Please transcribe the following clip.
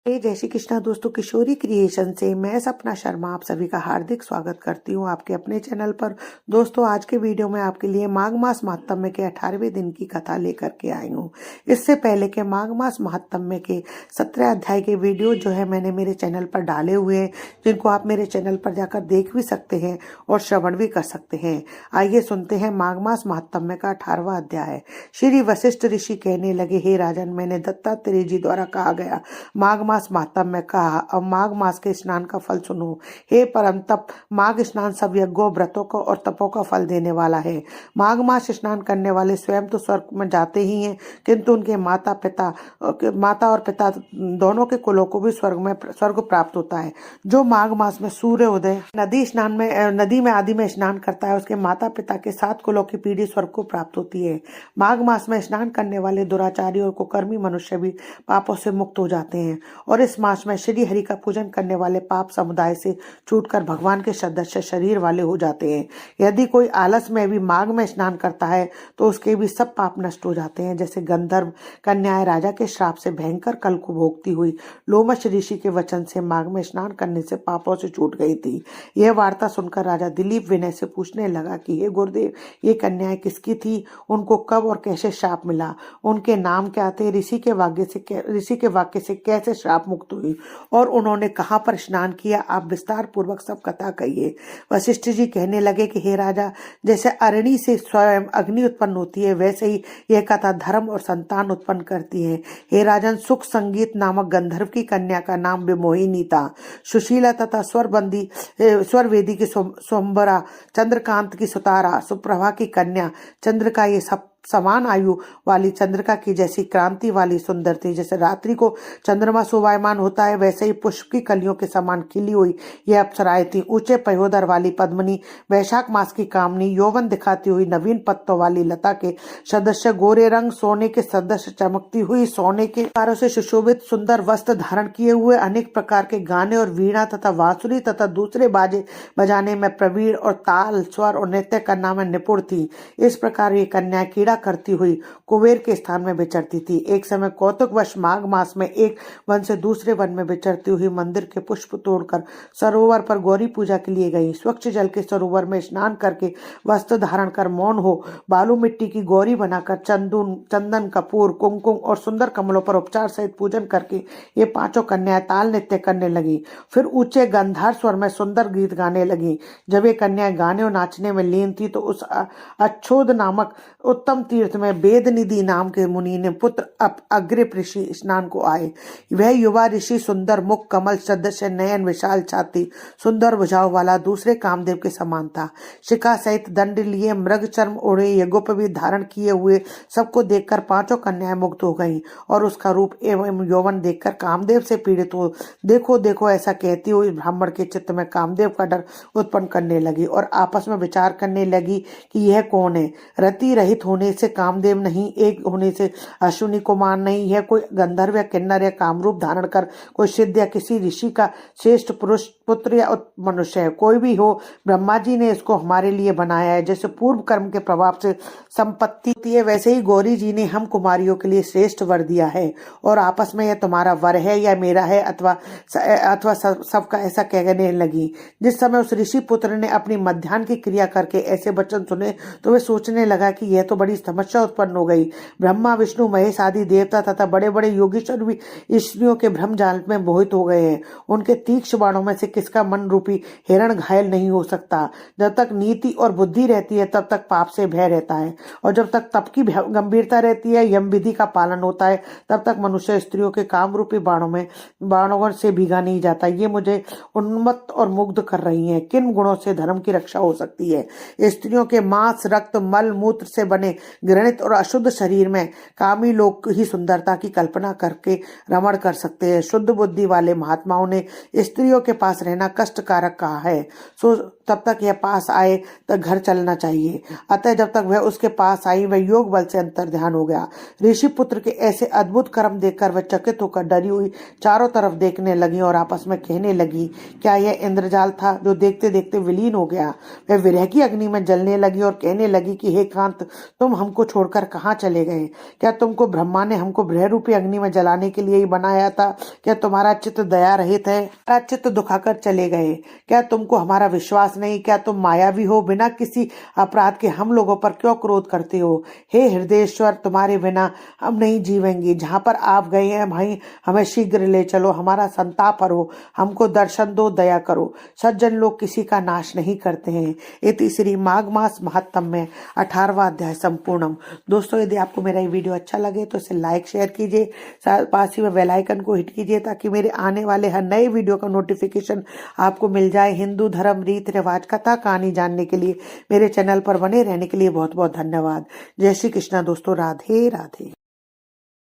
जय श्री कृष्णा दोस्तों, किशोरी क्रिएशन से मैं सपना शर्मा आप सभी का हार्दिक स्वागत करती हूँ आपके अपने चैनल पर। दोस्तों, आज के वीडियो में आपके लिए माघ मास महात्म्य के 18वें दिन की कथा लेकर के आई हूँ। इससे पहले के माघ मास महात्म्य के 17 अध्याय के वीडियो जो है मैंने मेरे चैनल पर डाले हुए हैं, जिनको आप मेरे चैनल पर जाकर देख भी सकते हैं और श्रवण भी कर सकते हैं। आइए सुनते हैं माघ मास महात्म्य का 18वां अध्याय। श्री वशिष्ठ ऋषि कहने लगे, हे राजन, मैंने दत्तात्रेय जी द्वारा कहा गया माघ मास महात्म्य कहा। अब माघ मास के स्नान का फल सुनो। हे परम तप, माघ स्नान सब यज्ञों, व्रतों को और तपों का फल देने वाला है। माघ मास स्नान करने वाले स्वयं तो स्वर्ग में जाते ही हैं, किंतु उनके माता और पिता दोनों के कुलों को भी स्वर्ग प्राप्त होता है। जो माघ मास में सूर्य उदय नदी में आदि में स्नान करता है, उसके माता पिता के 7 कुलों की पीढ़ी स्वर्ग को प्राप्त होती है। माघ मास में स्नान करने वाले दुराचारी और कुकर्मी मनुष्य भी पापों से मुक्त हो जाते हैं और इस मास में श्री हरि का पूजन करने वाले पाप समुदाय से छूटकर भगवान के सदस्य शरीर वाले हो जाते हैं। यदि कोई आलस में भी माघ में स्नान करता है तो उसके भी सब पाप नष्ट हो जाते हैं। जैसे गंधर्व कन्याएं राजा के श्राप से भयंकर कल को भोगती हुई लोमश ऋषि के वचन से माघ में स्नान करने से पापों से छूट गई थी। यह वार्ता सुनकर राजा दिलीप विनय से पूछने लगा कि हे गुरुदेव, ये कन्याएं किसकी थी? उनको कब और कैसे श्राप मिला? उनके नाम क्या थे? ऋषि के वाक्य से कैसे श्राप मुक्त हुई और उन्होंने कहां पर स्नान किया? आप विस्तार पूर्वक सब कथा कहिए। वशिष्ठ जी कहने लगे कि हे राजा, जैसे अरणि से स्वयं अग्नि उत्पन्न होती है, वैसे ही यह कथा धर्म और संतान उत्पन्न करती है। हे राजन, सुख संगीत नामक गंधर्व की कन्या का नाम विमोहिनी था। सुशीला तथा स्वरवेदी की सोमबरा, चंद्रकांत की सुतारा, सुप्रभा की कन्या चंद्र का ये सब समान आयु वाली चंद्रिका की जैसी क्रांति वाली सुंदर थी। जैसे रात्रि को चंद्रमा शोभायमान होता है, वैसे ही पुष्प की कलियों के समान खिली हुई यह अप्सराएं थी। ऊंचे पयोदर वाली पद्मनी, वैशाख मास की कामनी, यौवन दिखाती हुई नवीन पत्तों वाली लता के सदस्य, गोरे रंग सोने के सदस्य, चमकती हुई सोने के तारों से सुशोभित सुंदर वस्त्र धारण किए हुए, अनेक प्रकार के गाने और वीणा तथा बांसुरी तथा दूसरे बाजे बजाने में प्रवीण और ताल, स्वर और नृत्य करना में निपुण थी। इस प्रकार ये कन्या कीड़ा करती हुई कुबेर के स्थान में विचरती थी। एक समय कौतुकवश माघ मास में एक वन से दूसरे वन में विचरती हुई मंदिर के पुष्प तोड़कर सरोवर पर गौरी पूजा के लिए गई। स्वच्छ जल के सरोवर में स्नान करके वस्त्र धारण कर मौन हो बालू मिट्टी की गौरी बनाकर चंदन, कपूर, कुमकुम और सुंदर कमलों पर उपचार सहित पूजन करके ये 5 कन्याएं ताल नृत्य करने लगी। फिर ऊंचे गंधार स्वर में सुंदर गीत गाने लगी। जब ये कन्याएं गाने और नाचने में लीन थी तो उस अच्छोद नामक उत्तम तीर्थ में वेद निधि नाम के मुनि ने पुत्र अग्रिप ऋषि स्नान को आए। वह युवा ऋषि सुंदर मुख, कमल सदृश नयन, विशाल छाती, सुंदर भुजाओं वाला, दूसरे कामदेव के समान था। शिखा सहित दंड लिए, मृग चर्म ओढ़े, यज्ञोपवीत धारण किए हुए सबको देखकर 5 कन्याएं मुग्ध हो गईं और उसका रूप एवं यौवन देखकर कामदेव से पीड़ित हो देखो देखो ऐसा कहती हुई ब्राह्मण के चित्त में कामदेव का डर उत्पन्न करने लगी और आपस में विचार करने लगी कि यह कौन है? रति रहित होने से कामदेव नहीं, एक होने से अश्विनी कुमार नहीं, यह कोई गंधर्व या किन्नर या कामरूप धारण कर कोई सिद्ध या किसी ऋषि का श्रेष्ठ पुरुष, पुत्र या मनुष्य है। कोई भी हो, ब्रह्मा जी ने इसको हमारे लिए बनाया है। जैसे पूर्व कर्म के प्रभाव से संपत्ति होती है, वैसे ही गौरी जी ने हम कुमारियों के लिए श्रेष्ठ वर दिया है और आपस में यह तुम्हारा वर है या मेरा है अथवा सबका ऐसा कहने लगी। जिस समय उस ऋषि पुत्र ने अपनी मध्याह्न की क्रिया करके ऐसे वचन सुने तो वे सोचने लगा कि यह तो बड़ी समस्या उत्पन्न हो गई। ब्रह्मा, विष्णु, महेश आदि देवता तथा बड़े बड़े योगीश्वर भी स्त्रियों के भ्रम जाल में मोहित हो गए हैं। उनके तीक्ष्ण बाणों में से किसका मन रूपी हिरण घायल नहीं हो सकता? जब तक नीति और बुद्धि रहती है तब तक पाप से भय रहता है और जब तक तप की गंभीरता रहती है, यम विधि का पालन होता है, तब तक मनुष्य स्त्रियों के काम रूपी बाणों से भीगा नहीं जाता। ये मुझे उन्मत्त और मुग्ध कर रही हैं। किन गुणों से धर्म की रक्षा हो सकती है? स्त्रियों के मांस, रक्त, मल, मूत्र से बने घृणित और अशुद्ध शरीर में कामी लोग ही सुंदरता की कल्पना करके रमण कर सकते हैं। शुद्ध बुद्धि वाले महात्माओं ने स्त्रियों के पास रहना कष्टकारक कहा है, सो तब तक यह पास आए तो घर चलना चाहिए। अतः जब तक वह उसके पास आई, वह योग बल से अंतर ध्यान हो गया। ऋषि पुत्र के ऐसे अद्भुत कर्म देखकर वह चकित होकर डरी हुई चारों तरफ देखने लगी और आपस में कहने लगी, क्या यह इंद्रजाल था जो देखते देखते विलीन हो गया? वह विरह की अग्नि में जलने लगी और कहने लगी कि हे कांत, तुम तुम हमको छोड़कर कहाँ चले गए? क्या तुमको ब्रह्मा ने हमको भ्रय रूपी अग्नि में जलाने के लिए ही बनाया था? क्या तुम्हारा चित्त दया रहित है? तुम्हारा चित्त दुखाकर चले गए। क्या तुमको हमारा विश्वास नहीं? क्या तुम मायावी हो? बिना किसी अपराध के हम लोगों पर क्यों क्रोध करते हो? हे हृदयेश्वर, तुम्हारे बिना हम नहीं जीवेंगे। जहाँ पर आप गए हैं वहीं हमें शीघ्र ले चलो, हमारा संताप हरो, हमको दर्शन दो, दया करो। सज्जन लोग किसी का नाश नहीं करते हैं। इति श्री माघ मास महात्म्य में 18वां अध्याय संपूर्णम। दोस्तों, यदि आपको मेरा ये वीडियो अच्छा लगे तो इसे लाइक शेयर कीजिए, पास ही में बेल आइकन को हिट कीजिए ताकि मेरे आने वाले हर नए वीडियो का नोटिफिकेशन आपको मिल जाए। हिंदू धर्म, रीत रिवाज, कथा कहानी जानने के लिए मेरे चैनल पर बने रहने के लिए बहुत बहुत धन्यवाद। जय श्री कृष्णा दोस्तों, राधे राधे।